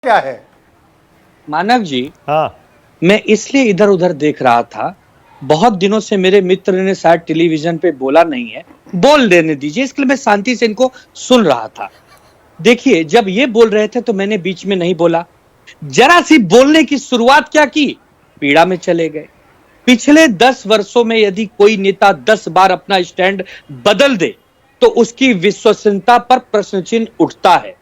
क्या है? मानव जी, हाँ, मैं इसलिए इधर उधर देख रहा था। बहुत दिनों से मेरे मित्र ने शायद टेलीविजन पे बोला नहीं है, बोल देने दीजिए, इसके लिए मैं शांति से इनको सुन रहा था। देखिए, जब ये बोल रहे थे तो मैंने बीच में नहीं बोला। जरा सी बोलने की शुरुआत क्या की, पीड़ा में चले गए। पिछले 10 वर्षों में यदि कोई नेता 10 बार अपना स्टैंड बदल दे तो उसकी विश्वसनीयता पर प्रश्न चिन्ह उठता है।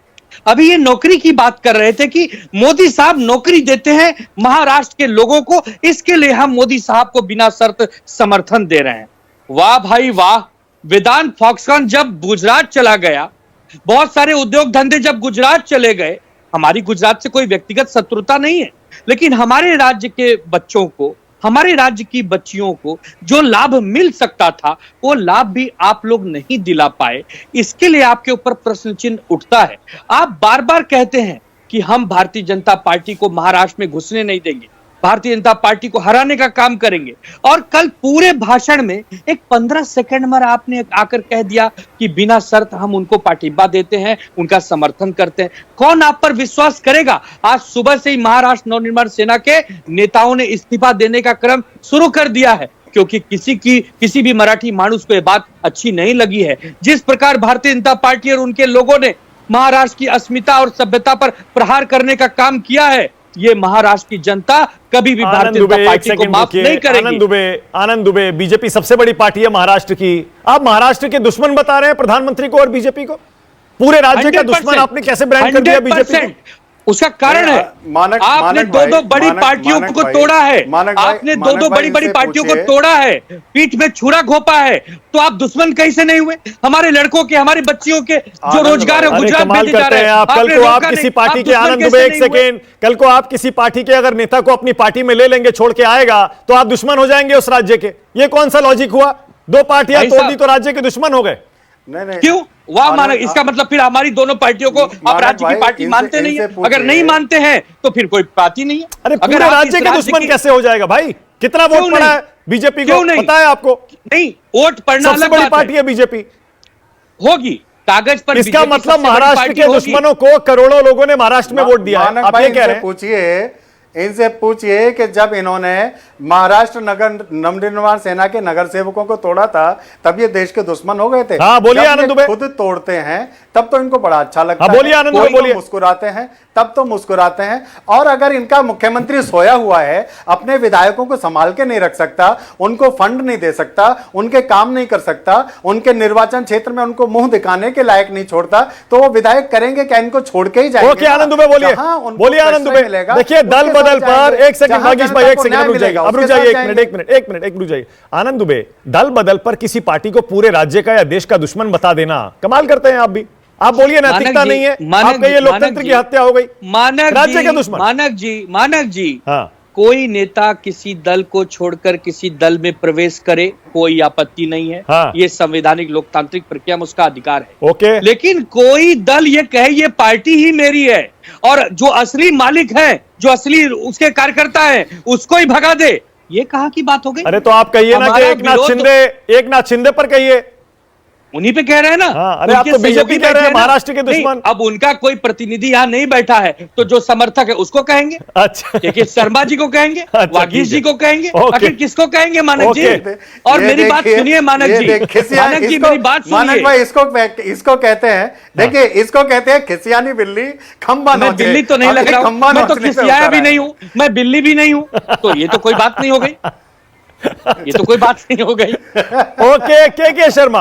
अभी ये नौकरी की बात कर रहे थे कि मोदी साहब नौकरी देते हैं महाराष्ट्र के लोगों को, इसके लिए हम मोदी साहब को बिना शर्त समर्थन दे रहे हैं। वाह भाई वाह। वेदांत फॉक्सकॉन जब गुजरात चला गया, बहुत सारे उद्योग धंधे जब गुजरात चले गए, हमारी गुजरात से कोई व्यक्तिगत शत्रुता नहीं है, लेकिन हमारे राज्य के बच्चों को, हमारे राज्य की बच्चियों को जो लाभ मिल सकता था वो लाभ भी आप लोग नहीं दिला पाए। इसके लिए आपके ऊपर प्रश्न चिन्ह उठता है। आप बार बार कहते हैं कि हम भारतीय जनता पार्टी को महाराष्ट्र में घुसने नहीं देंगे, भारतीय जनता पार्टी को हराने का काम करेंगे, और कल पूरे भाषण में एक 15 सेकंड में आपने आकर कह दिया कि बिना शर्त हम उनको पार्टिबा देते हैं, उनका समर्थन करते हैं। कौन आप पर विश्वास करेगा? आज सुबह से ही महाराष्ट्र नवनिर्माण सेना के नेताओं ने इस्तीफा देने का क्रम शुरू कर दिया है, क्योंकि किसी भी मराठी मानुस को यह बात अच्छी नहीं लगी है। जिस प्रकार भारतीय जनता पार्टी और उनके लोगों ने महाराष्ट्र की अस्मिता और सभ्यता पर प्रहार करने का काम किया है, ये महाराष्ट्र की जनता कभी भी भारतीय जनता पार्टी को माफ नहीं करेगी। आनंद दुबे, बीजेपी सबसे बड़ी पार्टी है महाराष्ट्र की। आप महाराष्ट्र के दुश्मन बता रहे हैं प्रधानमंत्री को और बीजेपी को। पूरे राज्य का दुश्मन आपने कैसे ब्रांड कर दिया बीजेपी को? उसका कारण है आपने दो बड़ी पार्टियों को तोड़ा है, आपने दो बड़ी पार्टियों को तोड़ा है, पीठ में छुरा घोपा है, तो आप दुश्मन कैसे नहीं हुए? हमारे लड़कों के, हमारी बच्चियों के जो रोजगार है गुजरात भेजे जा रहे हैं। आप कल को आप किसी पार्टी के, आनंद दुबे एक सेकेंड, कल को आप किसी पार्टी के अगर नेता को अपनी पार्टी में ले लेंगे, छोड़ के आएगा, तो आप दुश्मन हो जाएंगे उस राज्य के। ये कौन सा लॉजिक हुआ? दो पार्टियां तोड़ दी तो राज्य के दुश्मन हो गए? नहीं। क्यों? वाह माना, इसका मतलब फिर हमारी दोनों पार्टियों को आप राज्य की पार्टी मानते नहीं है? अगर नहीं मानते हैं तो फिर कोई पार्टी नहीं है। अरे पूरे राज्य के दुश्मन कैसे हो जाएगा भाई? कितना वोट पड़ा है बीजेपी को, पता है आपको? नहीं, वोट पड़ना सबसे बड़ी पार्टी है बीजेपी, होगी कागज पर। इसका मतलब महाराष्ट्र के दुश्मनों को करोड़ों लोगों ने महाराष्ट्र में वोट दिया है। आप ये कह रहे हैं? पूछिए, इनसे पूछिए कि जब इन्होंने महाराष्ट्र नगर नवनिर्माण सेना के नगर सेवकों को तोड़ा था तब ये देश के दुश्मन हो गए थे। हाँ, बोलिए आनंद दुबे। खुद तोड़ते हैं तब तो इनको बड़ा अच्छा लगता है। बोलिए आनंद दुबे, बोलिए। मुस्कुराते हैं तब तो मुस्कुराते हैं। और अगर इनका मुख्यमंत्री सोया हुआ है, अपने विधायकों को संभाल के नहीं रख सकता, उनको फंड नहीं दे सकता, उनके काम नहीं कर सकता, उनके निर्वाचन क्षेत्र में उनको मुंह दिखाने के लायक नहीं छोड़ता, तो वो विधायक करेंगे क्या? इनको छोड़ के ही जाएंगे। ओके आनंद दुबे, बोलिए। बोलिए आनंद दुबे। देखिए, दल बदल पर एक सेकंड, भागीश भाई एक सेकंड रुक जाइएगा, अब रुक जाइए, एक मिनट रुक जाइए। आनंद दुबे, दल बदल पर किसी पार्टी को पूरे राज्य का या देश का दुश्मन बता देना, कमाल करते हैं आप भी। आप बोलिए नैतिकता नहीं है, आप कहिए लोकतंत्र की हत्या हो गई, राज्य के दुश्मन। मानक जी, हाँ, कोई नेता किसी दल को छोड़कर किसी दल में प्रवेश करे, कोई आपत्ति नहीं है। हाँ। ये संवैधानिक लोकतांत्रिक प्रक्रिया में उसका अधिकार है। ओके। लेकिन कोई दल ये कहे ये पार्टी ही मेरी है और जो असली मालिक है, जो असली उसके कार्यकर्ता है, उसको ही भगा दे, ये कहाँ की बात हो गई? अरे तो आप कहिए ना कि एक नाथ शिंदे पर कहिए, उन्हीं पे कह रहे हैं ना। हाँ, अरे आप तो बीजेपी कह रहे हैं, महाराष्ट्र के दुश्मन। अब उनका कोई प्रतिनिधि यहाँ नहीं बैठा है, तो जो समर्थक है उसको कहेंगे। अच्छा, देखिए, शर्मा जी को कहेंगे, अच्छा, वागीश जी को कहेंगे, आखिर किसको कहेंगे? मानक जी, और मेरी बात सुनिए मानक जी, मेरी बात सुनिए। मानक भाई, इसको कहते हैं, देखिए, इसको कहते हैं खिसियानी बिल्ली खंबा नोचे। मैं बिल्ली तो नहीं लग रहा हूं, मैं तो खिसियाया भी नहीं हूं, मैं बिल्ली भी नहीं हूं, तो ये तो कोई बात नहीं हो गई, ये तो कोई बात नहीं हो गई। ओके, के शर्मा।